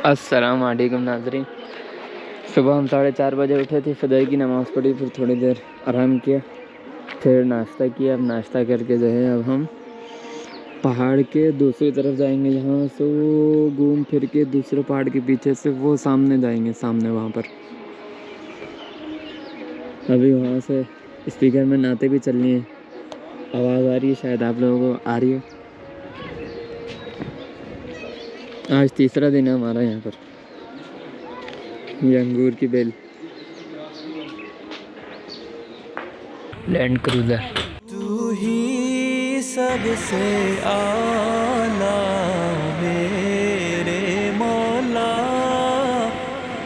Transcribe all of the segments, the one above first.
अस्सलाम वालेकुम नाज़रीन। सुबह हम 4:30 बजे उठे थे, फजर की नमाज़ पढ़ी, फिर थोड़ी देर आराम किया, फिर नाश्ता किया। अब नाश्ता करके जो है अब हम पहाड़ के दूसरी तरफ जाएंगे। यहाँ से वो घूम फिर के दूसरे पहाड़ के पीछे से वो सामने जाएंगे, सामने वहाँ पर। अभी वहाँ से स्पीकर में नाते भी चलनी है, आवाज़ आ रही है, शायद आप लोगों को आ रही है। आज तीसरा दिन है हमारा यहाँ पर। ये अंगूर की बेल, लैंड क्रूज़र। तू ही सबसे आला मेरे मौला,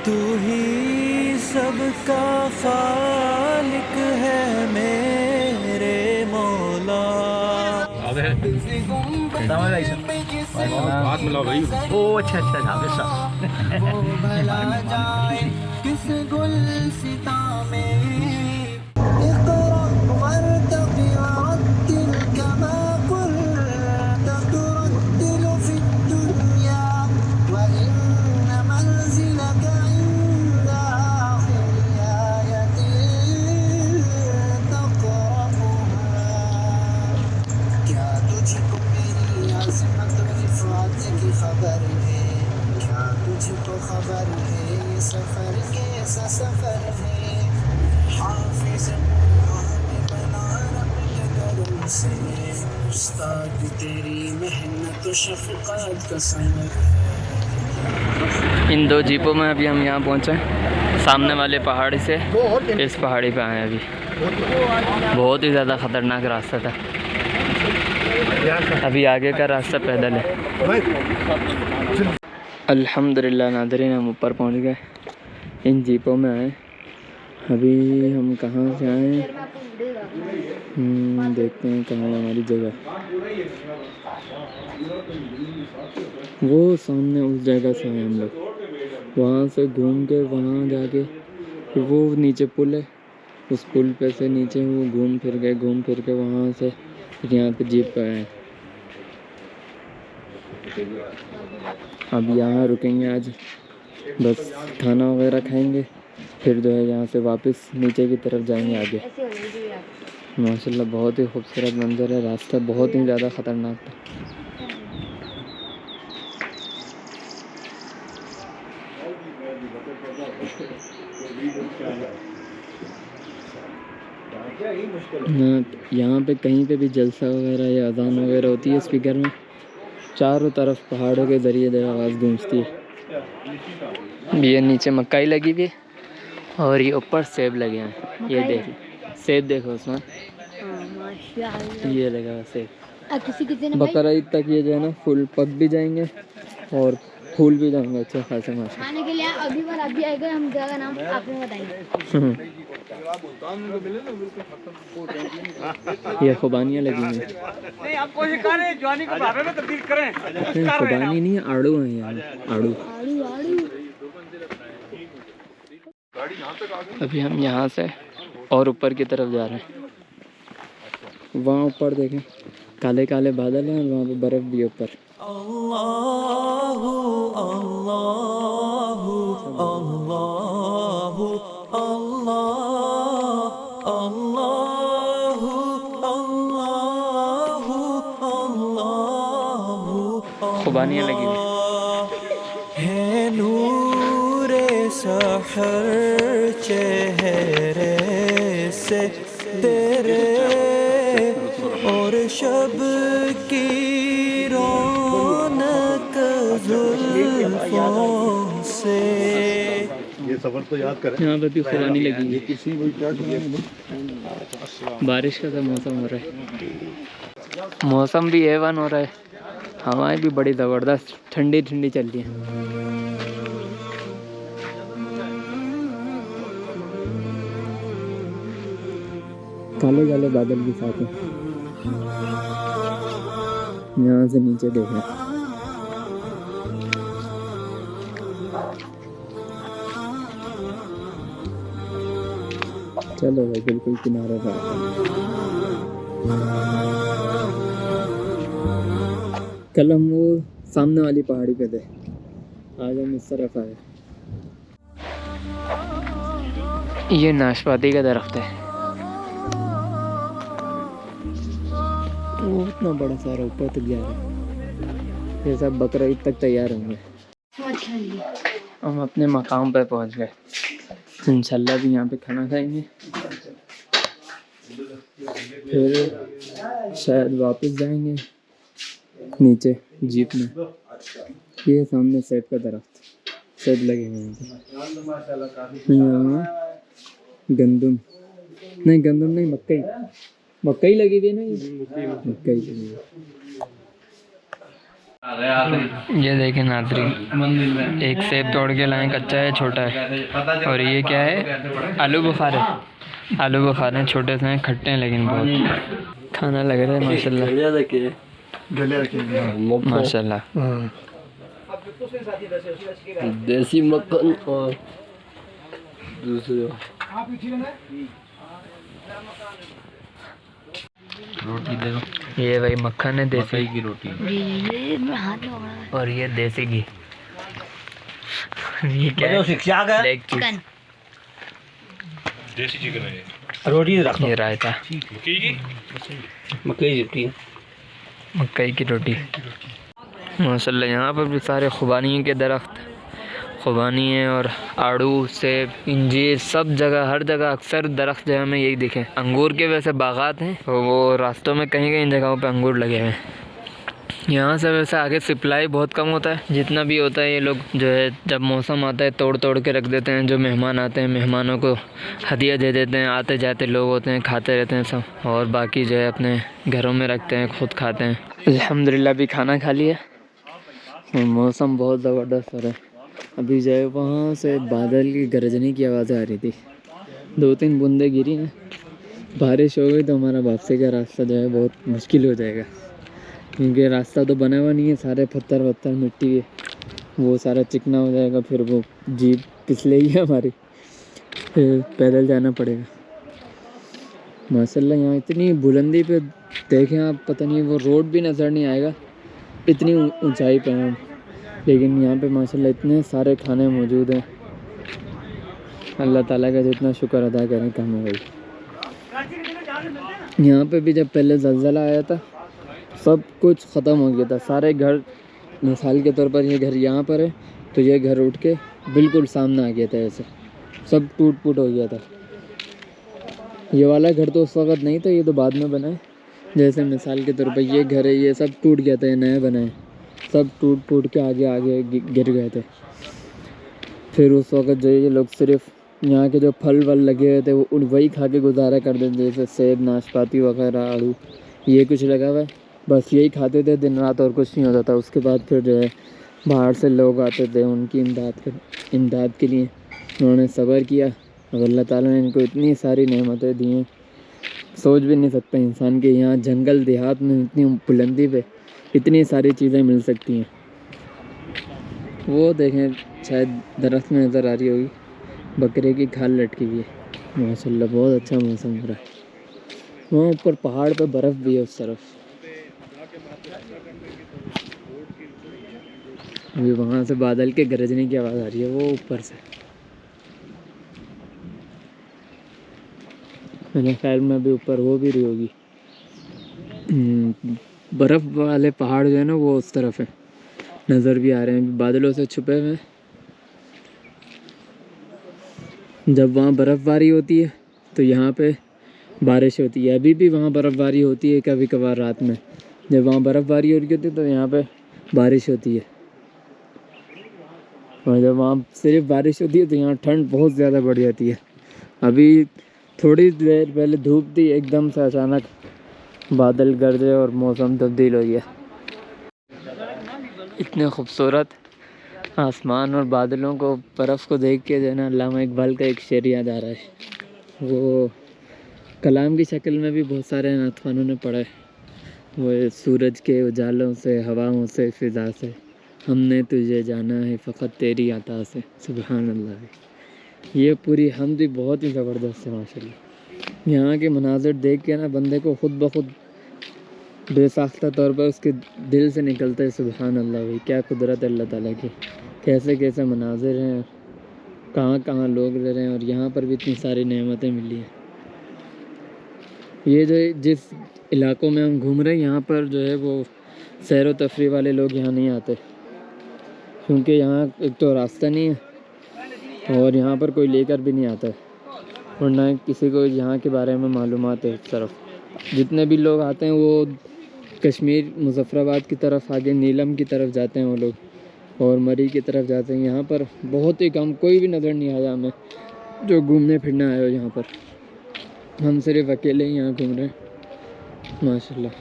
तू ही सबका खालिक है मेरे मौला। हाथ मिलाओ भाई। ओ अच्छा हमेशा वो भला जाए किस गुलसिता में। खबर है ये सफर कैसा सफर है, हाफिज हमें बना रब के करम से, उस्ताद तेरी मेहनत शफकत का समर है। इन दो जीपों में अभी हम यहाँ पहुँचे, सामने वाले पहाड़ी से इस पहाड़ी पे आए। अभी बहुत ही ज़्यादा ख़तरनाक रास्ता था। अभी आगे का रास्ता पैदल है। अल्हम्दुलिल्लाह नाज़रीन, हम ऊपर पहुंच गए, इन जीपों में आए। अभी हम कहाँ से आए, देखते हैं कहाँ है हमारी जगह। वो सामने उस जगह से आए हम लोग, वहाँ से घूम के वहाँ जाके फिर वो नीचे पुल है, उस पुल पे से नीचे वो घूम फिर के वहाँ से फिर यहाँ पे जीप पे आए। अब यहाँ रुकेंगे आज, बस खाना वगैरह खाएंगे, फिर जो है यहाँ से वापस नीचे की तरफ जाएंगे आगे। माशाल्लाह बहुत ही खूबसूरत मंजर है, रास्ता बहुत ही ज़्यादा ख़तरनाक था। यहाँ पे कहीं पे भी जलसा वगैरह या अजान वगैरह होती है, स्पीकर में चारों तरफ पहाड़ों के ज़रिए जो आवाज़ गूंजती है। ये नीचे मक्काई लगी हुई है और ये ऊपर सेब लगे हैं। ये देखो सेब, देखो उसमें ये लगा हुआ सेब। बकरा ईद तक ये जो है ना फूल पक भी जाएंगे और फूल भी जाएंगे अच्छे खासे माशा। खाने के लिए अभी आएगा, हम जगह का नाम आपको बताएंगे। ये खुबानियाँ लगी हुई हैं। नहीं आप कोशिश करें जवानी को भावे में तब्दील करें। खुबानी नहीं है, आड़ू है यार, आड़ू। अभी हम यहाँ से और ऊपर की तरफ जा रहे हैं। वहाँ ऊपर देखें काले काले बादल हैं और वहाँ पे बर्फ़ भी है ऊपर। अल्लाहु अल्लाहु अल्लाहु अल्लाह अल्लाहु अल्लाहु अल्लाहु। खुबानियाँ लगी हुई है नूरे सहर चेहरे से तेरे, और शब की रौनक जुल्फों से। ये सफर तो याद करें। यहाँ पे भी खुबानी लगी हुई है। बारिश का तो मौसम हो रहा है, मौसम भी A1 हो रहा है, हवाएं भी बड़ी ज़बरदस्त ठंडी ठंडी चल रही हैं। काले काले बादल भी साथ हैं। यहाँ से नीचे देखें, चलो भाई बिल्कुल किनारे पर। कल हम वो सामने वाली पहाड़ी पे थे, आज हम इस तरफ आए। ये नाशपाती का दरख्त है, वो इतना बड़ा सारा ऊपर तक जा रहा है। ये सब बकरा ईद तक तैयार होंगे। हम अपने मकाम पे पहुंच गए, इंशाल्लाह भी यहाँ पे खाना खाएंगे, फिर शायद वापस जाएंगे नीचे जीप में। ये सामने सेब का दरख्त, सेब लगे हुए हैं यहाँ। गंदम नहीं, मकई लगी हुई है ना, मकई लगी हुई। ये देखें नाज़रीन, एक सेब तोड़ के लाए, कच्चा है, छोटा है। और ये क्या है? आलू बुखारे हैं, छोटे से हैं, खट्टे हैं लेकिन बहुत खाना लग रहा है माशाल्लाह। माशाल्लाह देसी मक्खन और दूसरे रोटी दे दो। ये भाई मक्खन है, देसी की रोटी। और ये देसी घी। ये क्या है? Leg piece. देसी चिकन है। रोटी रख। ये रायता, मकई की रोटी। माशाल्लाह यहाँ पर भी सारे खुबानी के दरख्त, खुबानी है और आड़ू, सेब, इंजीर, सब जगह, हर जगह अक्सर दरख्त जो है हमें यही दिखे। अंगूर के वैसे बागात हैं, तो वो रास्तों में कहीं कहीं जगहों पे अंगूर लगे हुए हैं। यहाँ से वैसे आगे सप्लाई बहुत कम होता है, जितना भी होता है ये लोग जो है जब मौसम आता है तोड़ के रख देते हैं। जो मेहमान आते हैं, मेहमानों को हदिया दे देते हैं, आते जाते लोग होते हैं, खाते रहते हैं सब, और बाकी जो है अपने घरों में रखते हैं, खुद खाते हैं। अल्हम्दुलिल्लाह भी खाना खा लिया और मौसम बहुत ज़बरदस्त हो रहा है। अभी जो है वहाँ से बादल की गरजने की आवाज़ आ रही थी, 2-3 बूंदें गिरी हैं। बारिश हो गई तो हमारा वापसी का रास्ता जो है बहुत मुश्किल हो जाएगा, क्योंकि रास्ता तो बना हुआ नहीं है, सारे पत्थर मिट्टी है, वो सारा चिकना हो जाएगा, फिर वो जीप फिसलेगी हमारी, फिर पैदल जाना पड़ेगा। माशाल्लाह यहाँ इतनी बुलंदी पे देखें आप, पता नहीं वो रोड भी नज़र नहीं आएगा, इतनी ऊंचाई पे हैं हम। लेकिन यहाँ पे माशाल्लाह इतने सारे खाने मौजूद हैं, अल्लाह ताला का जितना शुक्र अदा करें कम है भाई। यहाँ पे भी जब पहले ज़लज़ला आया था सब कुछ ख़त्म हो गया था, सारे घर, मिसाल के तौर पर ये घर यहाँ पर है तो ये घर उठ के बिल्कुल सामने आ गया था, ऐसे सब टूट फूट हो गया था। ये वाला घर तो उस वक़्त नहीं था, ये तो बाद में बना है। जैसे मिसाल के तौर पर ये घर है, ये सब टूट गया था, ये नया बना है, सब टूट फूट के आगे गिर गए थे। फिर उस वक़्त जो ये लोग सिर्फ यहाँ के जो फल वल लगे हुए थे वो वही खा के गुजारा कर देते, जैसे सेब, नाशपाती वगैरह, आड़ू, ये कुछ लगा हुआ है, बस यही खाते थे दिन रात और कुछ नहीं होता था। उसके बाद फिर जो है बाहर से लोग आते थे उनकी इमदाद के लिए, उन्होंने सब्र किया और अल्लाह ताला ने इनको इतनी सारी नेमतें दी हैं, सोच भी नहीं सकता इंसान के यहाँ जंगल देहात में इतनी बुलंदी पे इतनी सारी चीज़ें मिल सकती हैं। वो देखें शायद दरख्त में नज़र आ रही होगी, बकरे की खाल लटकी हुई है। माशाल्लाह बहुत अच्छा मौसम हो रहा है। वहाँ ऊपर पहाड़ पे बर्फ़ भी है उस तरफ, अभी वहाँ से बादल के गरजने की आवाज़ आ रही है वो ऊपर से। मेरे ख्याल में अभी ऊपर हो भी रही होगी। बर्फ़ वाले पहाड़ जो है ना वो उस तरफ है, नज़र भी आ रहे हैं, बादलों से छुपे हुए। जब वहाँ बर्फ़बारी होती है तो यहाँ पे बारिश होती है। अभी भी वहाँ बर्फ़बारी होती है कभी कभार रात में, जब वहाँ बर्फ़बारी हो रही होती है तो यहाँ पे बारिश होती है, और जब वहाँ सिर्फ बारिश होती है तो यहाँ ठंड बहुत ज़्यादा बढ़ जाती है। अभी थोड़ी देर पहले धूप थी, एकदम से अचानक बादल गरजे और मौसम तब्दील हो गया। इतने खूबसूरत आसमान और बादलों को, बर्फ़ को देख के जो है ना अल्लामा इकबाल का एक शेर याद आ रहा है। वो कलाम की शक्ल में भी बहुत सारे नातखानों ने पढ़ा है। वो सूरज के उजालों से, हवाओं से, फ़िज़ा से, हमने तुझे जाना है फ़कत तेरी अता से। सुभान अल्लाह। ये पूरी हमद भी बहुत ही ज़बरदस्त है माशाल्लाह। यहाँ के मनाजिर देख के ना बंदे को खुद ब खुद बेसाख्ता तौर पर उसके दिल से निकलता है सुबहान अल्लाह, भाई क्या कुदरत है अल्लाह ताला की, कैसे कैसे मनाजिर हैं, कहाँ कहाँ लोग रह रहे हैं और यहाँ पर भी इतनी सारी नेमतें मिली हैं। ये जो जिस इलाकों में हम घूम रहे हैं यहाँ पर जो है वो सैर व तफरीह वाले लोग यहाँ नहीं आते, क्योंकि यहाँ एक तो रास्ता नहीं है और यहाँ पर कोई लेकर भी नहीं आता है और ना किसी को यहाँ के बारे में मालूमात है। इस तरफ जितने भी लोग आते हैं वो कश्मीर मुजफ्फराबाद की तरफ, आगे नीलम की तरफ जाते हैं वो लोग और मरी की तरफ जाते हैं। यहाँ पर बहुत ही कम, कोई भी नज़र नहीं आया हमें जो घूमने फिरने आए हो यहाँ पर। हम सिर्फ अकेले ही यहाँ घूम रहे हैं माशाल्लाह।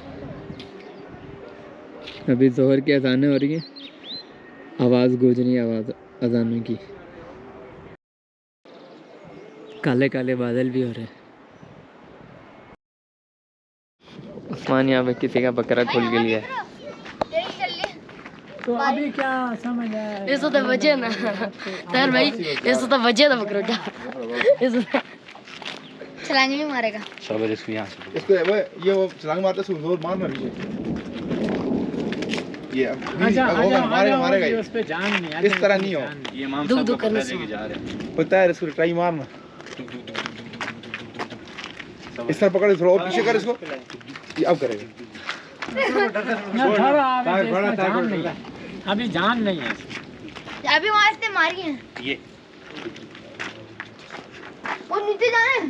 अभी ज़ोहर की अज़ानें हो रही हैं, आवाज़ गूंज रही है आवाज़ अज़ानों की। काले काले बादल भी हो रहे हैं। उस्मान यहाँ पे किसी का बकरा खोल के लिया है। तो अभी क्या समझ आया? ये तो वजह ना यार भाई, ये तो वजह ना बकरा का छलांग भी मारेगा। सब इसको यहाँ से इसको वो छलांग मारता है, जोर मारना नहीं ये मारेगा उस पे जान नहीं है, इस तरह नहीं हो, ये माम दुख सब दुख करने लेके जा रहे हैं। पता है इसको ट्राई मारना, इस तरह पकड़ थोड़ा और पीछे कर इसको, ये अब करेगा ना थोड़ा अभी जान नहीं है। अभी वहां से मारी है ये और नीचे जाना है।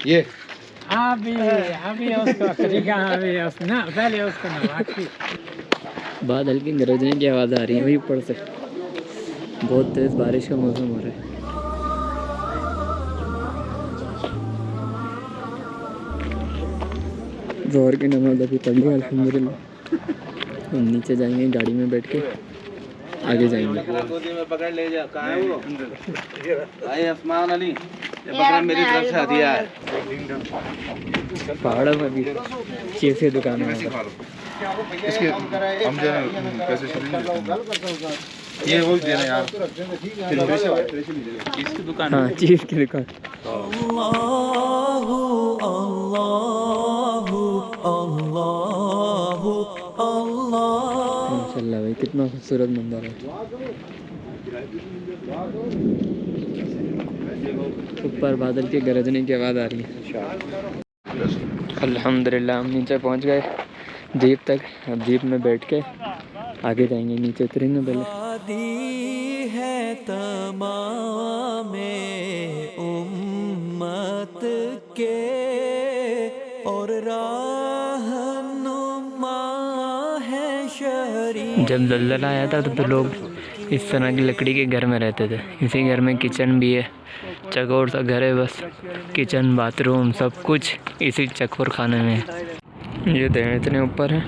ये अभी उसको तरीका अभी उस ना पहले उसको ना बाकी बादल की गरजने की आवाज़ आ रही है वही ऊपर से। बहुत तेज़ बारिश का मौसम हो रहा है। ज़ोहर की नमाज़ अभी पढ़ ली अल्हम्दुलिल्लाह। हम नीचे जाएंगे गाड़ी में बैठ के, आगे जाएंगे। पकड़ ले जा, कहाँ है वो? भाई आसमान अली, ये बकरा मेरी तरफ से हदिया है। पहाड़ों में भी चीज़ की दुकान है। इसके हम जो है पैसे ये वो दे रहे यार, इसकी दुकान हाँ चीज़ की दुकान। अल्लाहु अल्लाहु अल्लाहु अल्लाह। माशाल्लाह भाई कितना खूबसूरत मंजर है। ऊपर बादल के गरजने की आवाज़ आ रही है। अल्हम्दुलिल्लाह हम नीचे पहुंच गए जीप तक। अब जीप में बैठ के आगे जाएंगे, नीचे उतरेंगे पहले। दी है तमाम उम्मत के और रहनुमा है शरीफ। जब ज़लज़ला आया था तो लोग इस तरह की लकड़ी के घर में रहते थे। इसी घर में किचन भी है, चकोर सा घर है, बस किचन बाथरूम सब कुछ इसी चकोर खाने में है। ये तो इतने ऊपर है,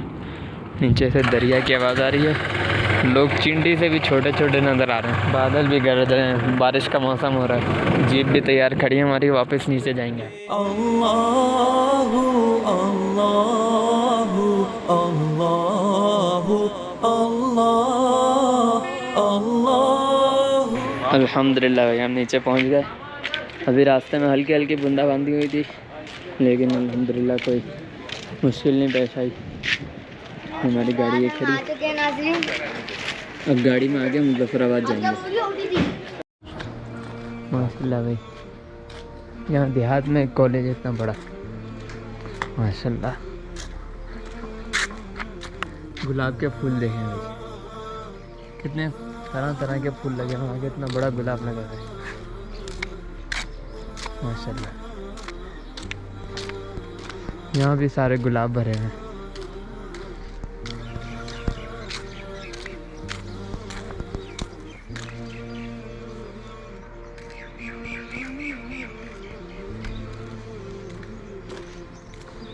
नीचे से दरिया की आवाज़ आ रही है। लोग चिंटी से भी छोटे छोटे नज़र आ रहे हैं। बादल भी गरज रहे हैं, बारिश का मौसम हो रहा है। जीप भी तैयार खड़ी है हमारी, वापस नीचे जाएंगे। अल्लाहु अल्लाहु अल्लाहु अल्लाह अल्लाह। अल्हम्दुलिल्लाह भाई हम नीचे पहुंच गए। अभी रास्ते में हल्की हल्की बूंदाबांदी हुई थी, लेकिन अल्हम्दुलिल्लाह कोई मुश्किल नहीं पेश आई। हमारी गाड़ी है खड़ी। अब गाड़ी में आगे मुजफ्फराबाद जाएंगे। माशाल्लाह भाई यहाँ देहात में कॉलेज इतना बड़ा, माशाल्लाह। गुलाब के फूल देखें भाई, कितने तरह तरह के फूल लगे हैं। आगे इतना बड़ा गुलाब लगा है माशाल्लाह। यहाँ भी सारे गुलाब भरे हैं।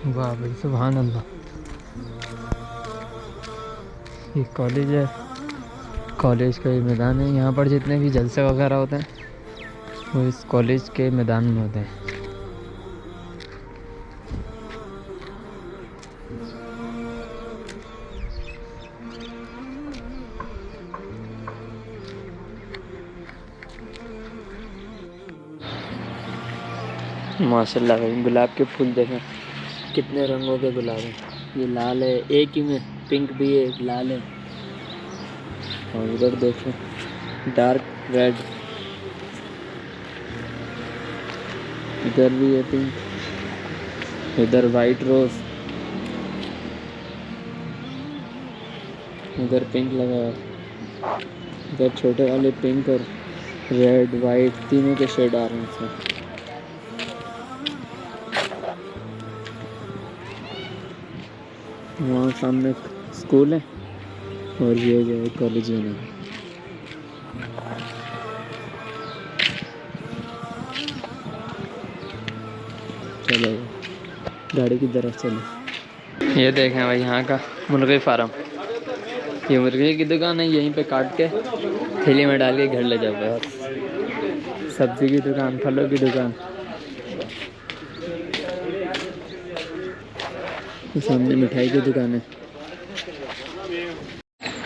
वाह भाई सुभान अल्लाह। ये कॉलेज है, कॉलेज का ये मैदान है। यहाँ पर जितने भी जलसे वगैरह होते हैं वो इस कॉलेज के मैदान में होते हैं। माशाल्लाह भाई गुलाब के फूल देखें कितने रंगों के गुलाब हैं। ये लाल है एक ही में, पिंक भी है, लाल है, और उधर देखें डार्क रेड, इधर भी है पिंक, इधर वाइट रोज, इधर पिंक लगा है, इधर छोटे वाले पिंक और रेड वाइट तीनों के शेड आ रहे हैं इसमें। वहाँ सामने स्कूल है और ये जो है कॉलेज है ना। चलो गाड़ी की तरफ चलो। ये देखें भाई यहाँ का मुर्गी फार्म, ये मुर्गी की दुकान है, यहीं पे काट के थैली में डाल के घर ले जाओ बस। सब्जी की दुकान, फलों की दुकान, सामने मिठाई की दुकान है।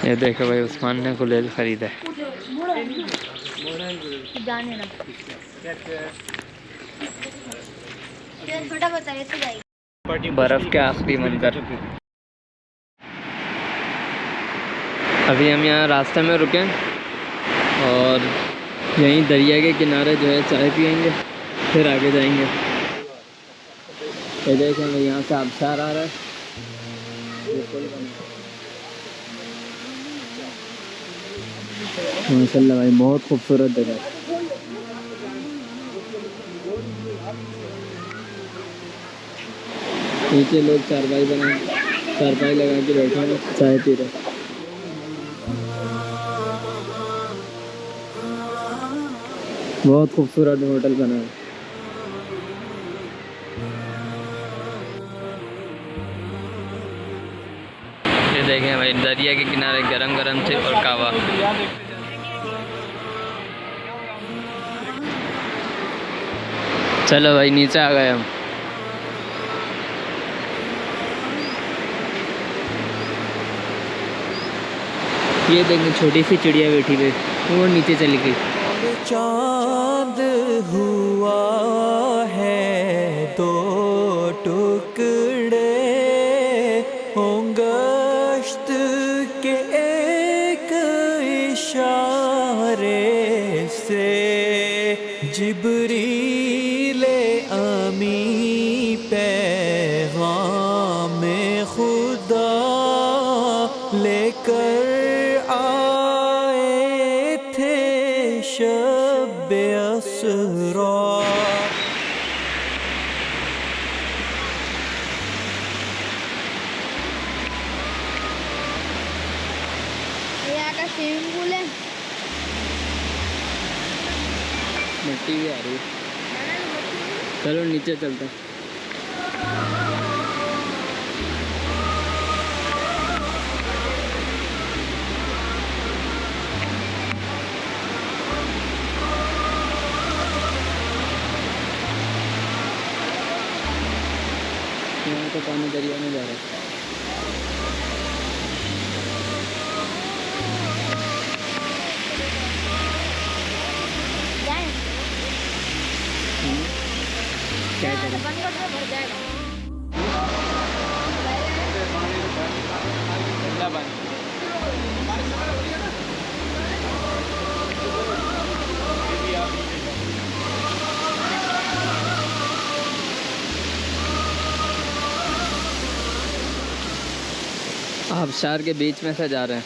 ये देखो भाई उस्मान ने गुलेल खरीदा है। जाने ना छोटा बताइए तो जाइए। बर्फ़ के आखिरी मंजर। अभी हम यहाँ रास्ते में रुके और यहीं दरिया के किनारे जो है चाय पियेंगे, फिर आगे जाएंगे। ये देखें भाई यहाँ से आबशार आ रहा है। माशाल्लाह भाई बहुत खूबसूरत जगह। नीचे लोग चारपाई लगा के बैठे हैं, चाय पी रहे। बहुत खूबसूरत होटल बना है। ये देखें भाई दरिया के किनारे गरम गरम से और कावा। चलो भाई नीचे आ गए हम। ये देखें छोटी सी चिड़िया बैठी हुई, वो नीचे चली गई। चांद हुआ है दो टुकड़े, गश्त के एक इशारे से जिब्रीले अमी पैगाम खुदा लेकर आए थे शब असरा। यहाँ का स्विमिंग पूल है। मिट्टी भी आ रही है। चलो नीचे चलते हैं। यहाँ तो पानी दरिया में जा रहा है। जाएं? क्या करें? बंद कर दो, भर जाएगा। आबशार के बीच में से जा रहे हैं।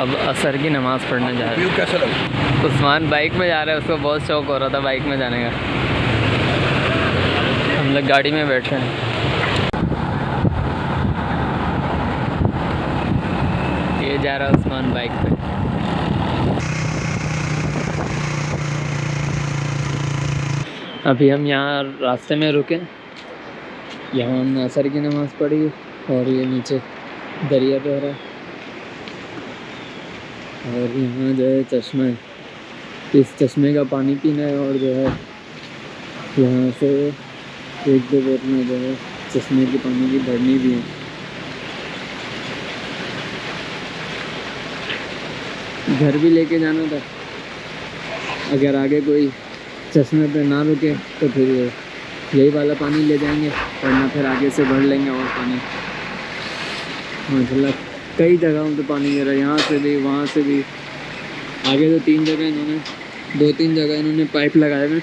अब असर की नमाज़ पढ़ने जा रहे हैं। कैसा लगा? उस्मान बाइक में जा रहा है, उसको बहुत शौक हो रहा था बाइक में जाने का। हम लोग गाड़ी में बैठे हैं। ये जा रहा है उस्मान बाइक पे। अभी हम यहाँ रास्ते में रुके, यहाँ हमने असर की नमाज़ पढ़ी और ये नीचे दरिया बह रहा है और यहाँ जो है चश्मा है, इस चश्मे का पानी पीना है और जो है यहाँ से एक दो बोतलें जो है चश्मे के पानी की भरनी भी है। घर भी लेके जाना था। अगर आगे कोई चश्मे पे ना रुके तो फिर यही वाला पानी ले जाएंगे, वरना फिर आगे से भर लेंगे और पानी। माशाल्लाह कई जगहों पे पानी गिरा, यहाँ से भी वहाँ से भी। आगे तो 3 जगह इन्होंने 2-3 जगह इन्होंने पाइप लगाए हुए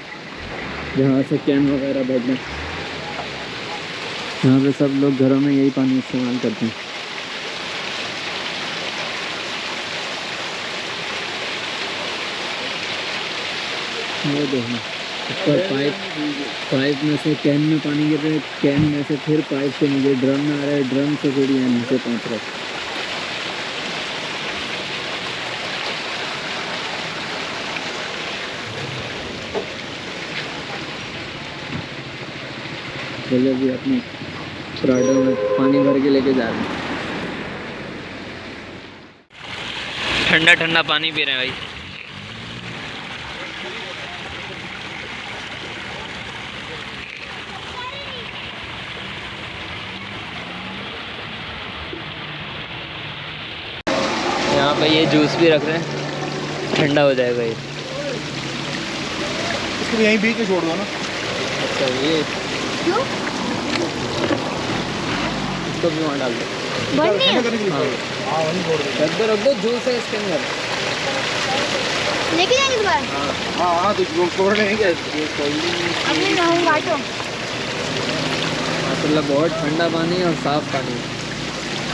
जहाँ से कैन वगैरह भरना। यहाँ पे सब लोग घरों में यही पानी इस्तेमाल करते हैं। वो देखो ऊपर पाइप में से कैन में पानी गिर रहा है, कैन में से फिर पाइप से नीचे ड्रम में आ रहा है, ड्रम से फिर यहाँ नीचे पहुँच रहा है। चलो भी अपने प्राडो में पानी भर के लेके जा रहे हैं। ठंडा ठंडा पानी पी रहे हैं भाई। यहाँ पे ये जूस भी रख रहे हैं, ठंडा हो जाएगा ये। इसको यहीं बीच में छोड़ दो ना। अच्छा ये क्यों? इसको भी वहाँ डाल दो। बंद नहीं है? हाँ वहीं छोड़ दो। रख दो जूस है इसके अंदर। लेके जाएंगे दोबारा? हाँ तो वो छोड़ लेंगे क्या? अपने नाम बांटो। माशाल्लाह बहुत ठंडा पानी है और साफ़ पानी है।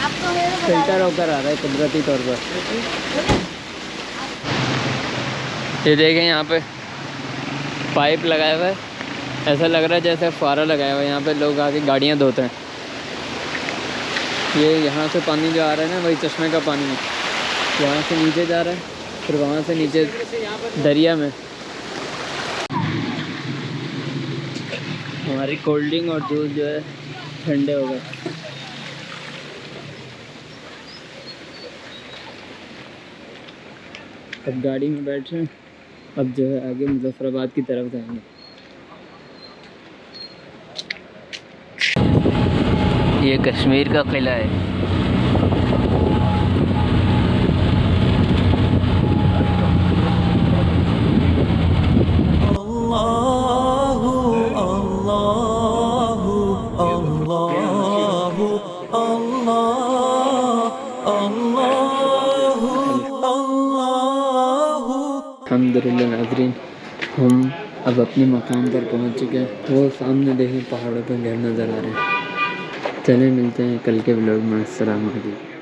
आपको मेरे को फिल्टर होकर आ रहा है कुदरती तौर पर। ये देखें यहाँ पे पाइप लगाया हुआ है, ऐसा लग रहा है जैसे फुहारा लगाया हुआ है। यहाँ पे लोग आके गाड़ियाँ धोते हैं। ये यहाँ से पानी जो आ रहा है ना वही चश्मे का पानी है, यहाँ से नीचे जा रहा है, फिर वहाँ से नीचे दरिया में। हमारी कोल्ड ड्रिंक और जूस जो है ठंडे हो गए। अब गाड़ी में बैठ रहे हैं, अब जो है आगे मुजफ्फराबाद की तरफ जाएंगे। ये कश्मीर का किला है। अल्लाहु अल्लाहु अल्लाहु अल्लाहु अल्लाहु। अल्हम्दुलिल्लाह नाज़रीन, हम अब अपने मकाम पर पहुंच चुके हैं। वो सामने देखें पहाड़ों पर घर नज़र आ रहे हैं। चलें मिलते हैं कल के व्लॉग में। अस्सलाम वालेकुम।